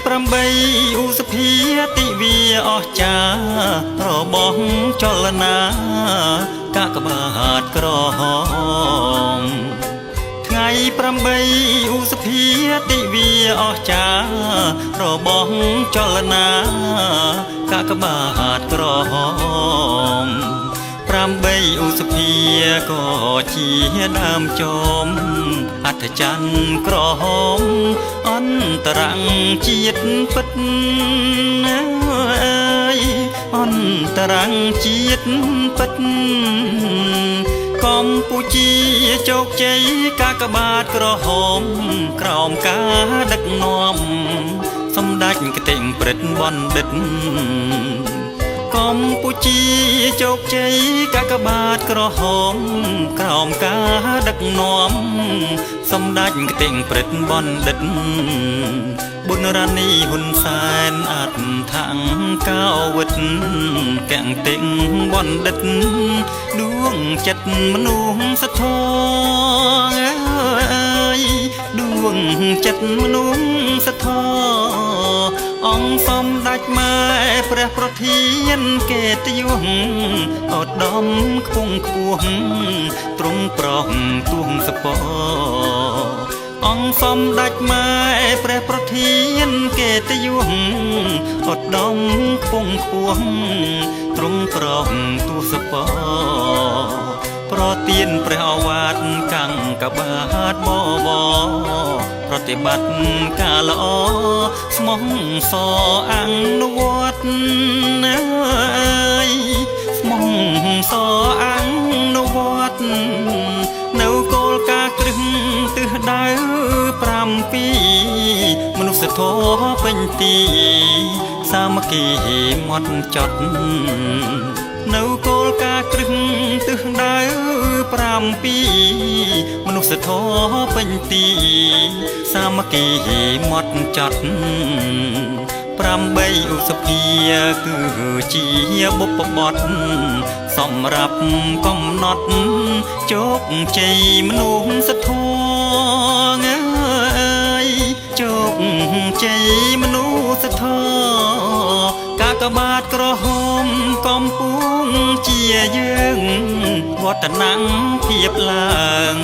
ប្រំបីឧសភាតិវាអស្ចាររបស់ចលនាកាកបាទក្រហមថ្ងៃប្រំបីឧសភាតិវាអស្ចាររបស់ចលនាកាកបាទក្រហម8ឧសភាក៏ជាដើមចមអត្ថច័ន្ទក្រហមអន្តរជាតិពិតអន្តរជាតិពិតកម្ពុជាជោគជ័យកាកបាទក្រហមក្រោមការដឹកនាំសម្ដេចគតិប្រិទ្ធបណ្ឌិតកម្ពុជាជោគជ័យកាកបាទក្រហមក្រោមការដឹកនាំសម្ដេចគតិប្រិទ្ធបណ្ឌិតប៊ុនរ៉ានីហ៊ុនសែនអត្តថាំងកៅវិតកង្តិងបណ្ឌិតដួងចិត្តមនុស្សសធរដួងចិត្តមនុស្សសធរអង្គសម្ដេចម៉ែព្រះប្រធានកិត្តិយសឧត្តមខ្ពង់ខ្ពស់ទ្រង់ប្រោះទួងសពអង្គសម្ដេចម៉ែព្រះប្រធានកិត្តិយសឧត្តមខ្ពង់ខ្ពស់ទ្រង់ប្រោះទួសពប្រទានព្រះឱវាទកាំងកបាទបវរប្រតិបត្តិការល្អស្មោះសរអនុវត្តស្មោះសរអនុវត្តនៅគោលការណ៍គ្រឹះទិសដៅ7មនុស្សធម៌ពេញទីសាមគ្គីម៉ត់ចត់នៅគោលការណ៍គ្រឹះទិសដៅ7មនុស្សធម៌ពេញទីសាមគ្គីម៉ត់ចត់8ឧសភាគឺជាបុព្វបុត្រសម្រាប់កំណត់ជោគជ័យមនុស្សធម៌ជោគជ័យមនុស្សធម៌កាកបាទក្រហមកំពុងជាយើងវឌ្ឍនំភាពឡើង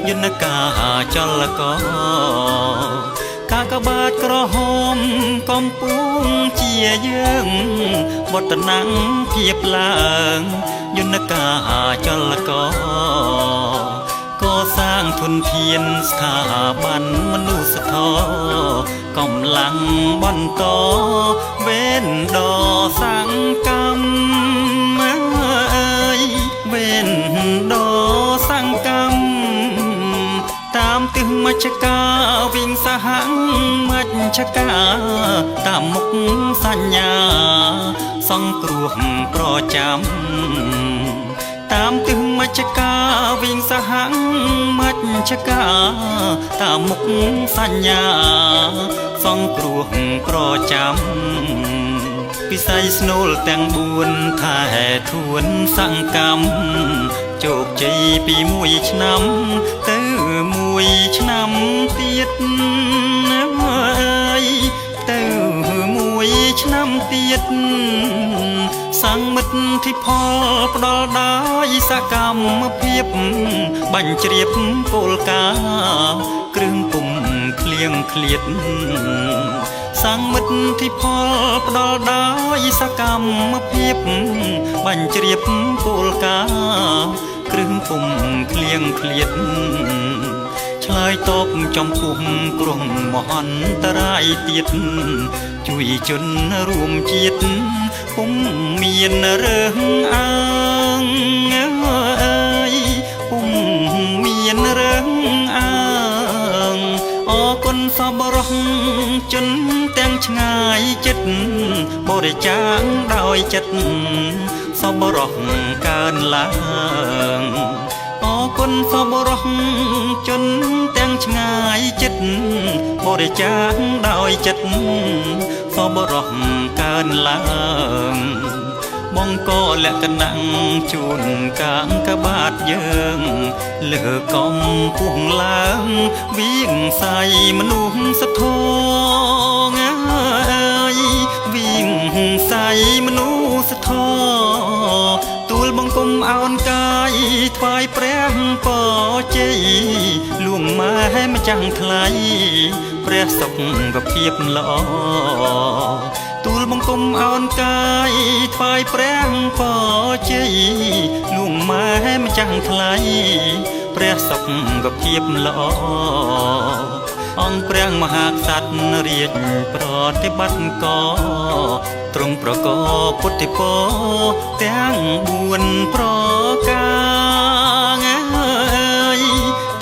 យន្តការចលករកាកបាទក្រហមកំពុងជាយើងវឌ្ឍនំភាពឡើងយន្តការចលករកសាងធនធានស្ថាប័នមនុស្សធម៌កម្លាំងបន្តវេនដសង្កម្មវេនដសង្កម្មតាមទិសមជ្ឈការវិញសហមជ្ឈការតាមមុខសញ្ញាសង្គ្រោះប្រចាំតាមទិសមជ្ឈការវិញសហមជ្ឈការតាមមុខសញ្ញាសង្គ្រោះប្រចាំពិស័យស្នូលទាំង4ថែធួនសង្កម្មជោគជ័យពី1ឆ្នាំទៅ1ឆ្នាំទៀតទៅ1ឆ្នាំទៀតសង្មិទ្ធិផលផ្ដល់ដោយសកម្មភាពបាញ់ជ្រាបគោលការណ៍គ្រឿងពុំឃ្លៀងឃ្លាតសង្មិទ្ធិផលផ្ដល់ដោយសកម្មភាពបាញ់ជ្រាបគោលការណ៍គ្រឿងពុំឃ្លៀងឃ្លាតឆ្លើយតបចំពោះគ្រោះមហន្តរាយទៀតជួយជនរួមជាតិពុំមានរឿងអើងពុំមានរឿងអើងអរគុណសប្បុរសជនទាំងឆ្ងាយចិត្តបរិច្ចាគដោយចិត្តសប្បុរសកើនឡើងអរគុណសប្បុរសជនទាំងឆ្ងាយចិត្តបរិច្ចាគដោយចិត្តសប្បុរសកើនឡើងបង្កលក្ខណៈជូនកាងកបាទយើងលើកំពុងឡើងវាងសាយមនុស្សធម៌ ใสมนุษย์ทอទូលបង្គំអោនកាយថ្វាយព្រះពរជ័យលួងម៉ែម្ចាំងថ្លៃព្រះសុខភាពល្អទូលបង្គំអោនកាយថ្វាយព្រះពរជ័យលួងម៉ែម្ចាំងថ្លៃព្រះសុខភាពល្អអង្គព្រះមហាក្សត្ររាជប្រតិបត្តិកទ្រង់ប្រកបពុទ្ធិពរទាំង4ប្រការ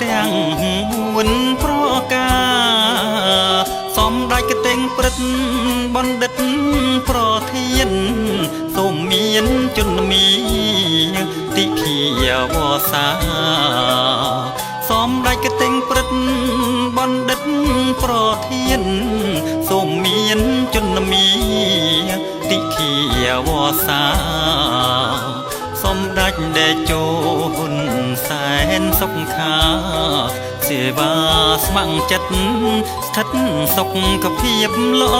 ទាំង4ប្រការសម្ដេចកតេងព្រឹទ្ធបណ្ឌិតប្រធានសូមមានជន្មីតិខិវសាសម្ដេចកតេងព្រឹទ្ធបណ្ឌិតប្រធានសូមមានជន្មីតិខិវសាសម្ដេចតេជោហ៊ុនសែនសុខាសេវាស្ម័គ្រចិត្តស្ថិតសុខភាពល្អ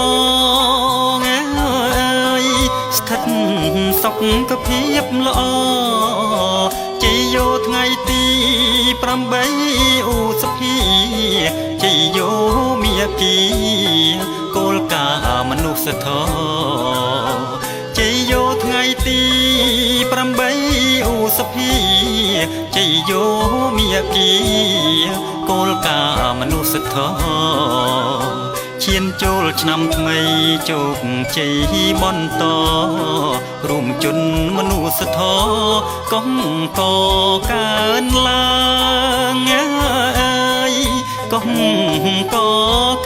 ស្ថិតសុខភាពល្អជ័យយោថ្ងៃទី8ឧសភាជ័យយោមាគីគោលការណ៍មនុស្សធម៌ជ័យយោថ្ងៃទី8ឧសភាជ័យយោមាគីគោលការណ៍មនុស្សធម៌ឈានចូលឆ្នាំថ្មីជោគជ័យបន្តរួមជនមនុស្សធម៌កុំកកើនឡើងកុំក